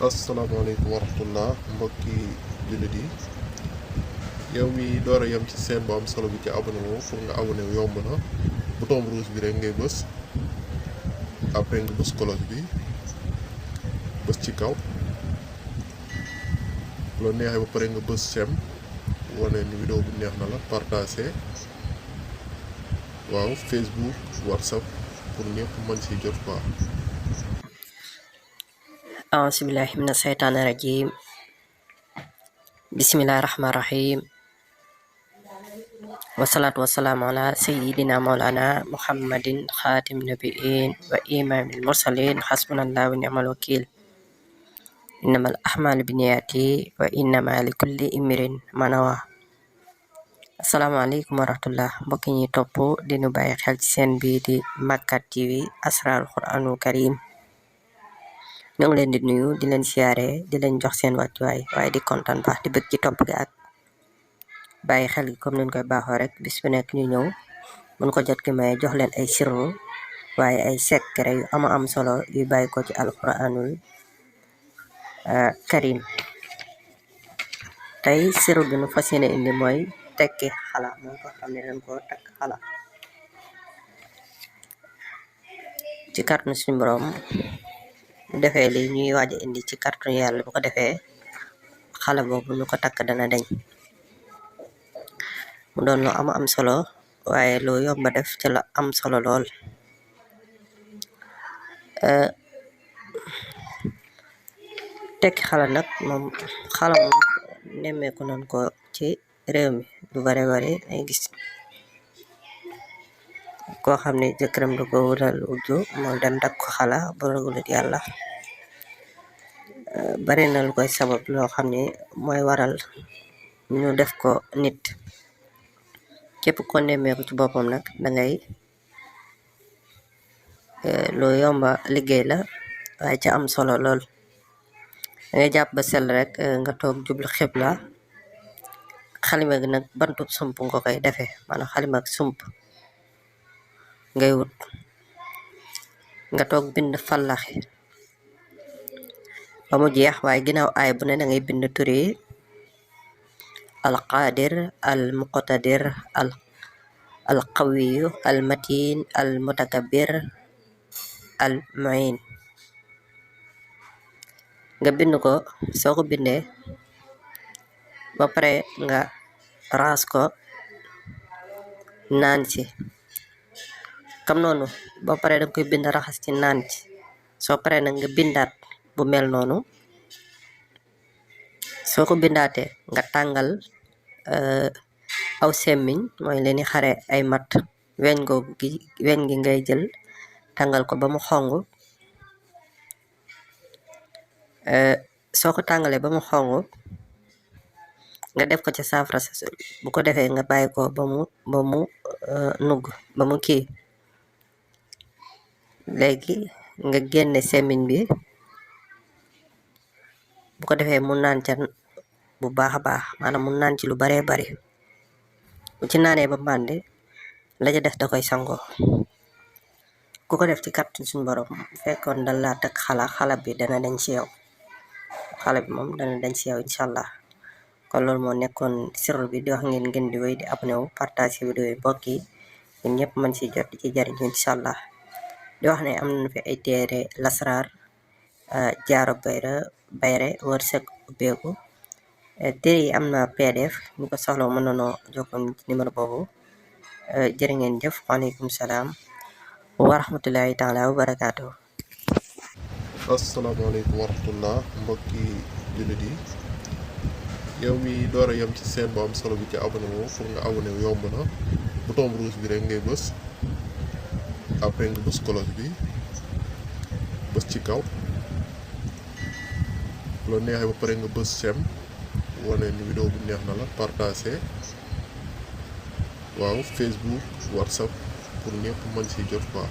asalaamaaleykum wa rahmatullah mbokki jullit yi yow mi door a yem ci seen bu am solo bi ci abonné wu pour nga abonné wu yomb na bouton rouge bi rek ngay bës après nga bës cloche bi bës ci kaw bu la neexee ba pare nga bës sem wane ni vidéo bi neex na la partagé waaw Facebook WhatsApp pour ñëpp mën si jot quoi. أعوذ بالله من الشيطان الرجيم بسم الله الرحمن الرحيم والصلاة والسلام على سيدنا مولانا محمد خاتم النبيين وإمام المرسلين حسبنا الله ونعم الوكيل إنما الأعمال بالنيات وإنما لكل امرئ ما نوى. asalaamaaleykum wa rahmatullah mbokk ñi topp di nu bàyyi xel ci seen bii di Makka TV Asrarul Quranul Karim ñoo ngi leen di nuyu di leen siyaare di leen jox seen wàccuwaay waaye di kontaan baax di bëgg ci topp gi ak bàyyi xel gi comme niñ koy baaxoo rek bis bu nekk ñu ñëw mun ko jot ki may jox leen ay sirru waaye ay secret yu am solo yu bàyyi ko ci alquranul karim. tey sirru bi nu fas yéene indi mooy tekki xala moo ko xam ne dañ ko takk xala ci kàttanu suñu borom bu defee li ñuy waaj a indi ci kàttanu yàlla bu ko defee xala boobu ñu ko takk dana deñ mu doon lu am solo waaye lu yomba def ci la am solo lool. tekki xala nag moom xala moom nemmeeku nañ ko ci réew mi lu bare ay gis koo xam ne jëkkëram da ko wutal ujju moo dem takk ko xala bu ragulut yàlla. bari na lu koy sabab loo xam ne mooy waral ñu def ko nit képp ko nemmeeku ci boppam nag dangay lu yomba liggéey la waaye ca am solo lool. dangay jàpp ba sell rek nga toog jublu xibla xalima gi nag bantub sump nga koy defee maanaam xalima ak sump ngay wut nga toog bind fallaxi ba mu jeex waaye ginnaaw aay bu ne da ngay bind turi al qadir al muqtadir al qawiyu al matin al mutakabbir al muin nga bind ko. soo ko bindee ba pare nga raas ko naan ci comme noonu ba pare danga koy bind raxas ci naan ci soo pare nag nga bindaat bu mel noonu. soo ko bindaatee nga tàngal aw semmiñ mooy leeni xare ay mat weñ gi ngay jël tàngal ko ba mu xong. soo ko tàngalee ba mu xong nga def ko ci saafara sa bu ko defee nga bàyyi ko ba mu nugg ba mu kii léegi nga génne semmiñ bi bu ko defee mu naan ca bu baax a baax maanaam mu naan ci lu baree bari bu ci naanee ba màndi la ca def da koy sangoo. ku ko def ci kàttan suñu borom fekkoon dal laa takk xala bi dana dañ ci yow xala bi moom dana dañ ci yow incha allah. kon loolu moo nekkoon sirru bi di wax ngeen di wéy di abonné wu partage vidéo yi mbokk yi ñun ñëpp mën si jot di ci jariñu incha allah. di wax ne am nañu fi ay téere lasraar jaaro bayre wërsëg ubbeeku téere yi am na PDF ñu ko soxla mën nanoo jokkoo ci numéro boobu. jërë ngeen jëf waaleykum salaam wa rahmatullahi taala wa barakaatuhu. asalaamaaleykum wa rahmatullah mbokki jullit yi yow mi door a yem ci seen bu am solo bi ci abonné wu pour nga abonné wu yomb na bouton rouge bi rek ngay bës après nga bës cloche bi bës ci kaw bu la neexee ba pare nga bës sem wane ni vidéo bi neex na la partagé waaw Facebook WhatsApp pour ñëpp mën si jot quoi.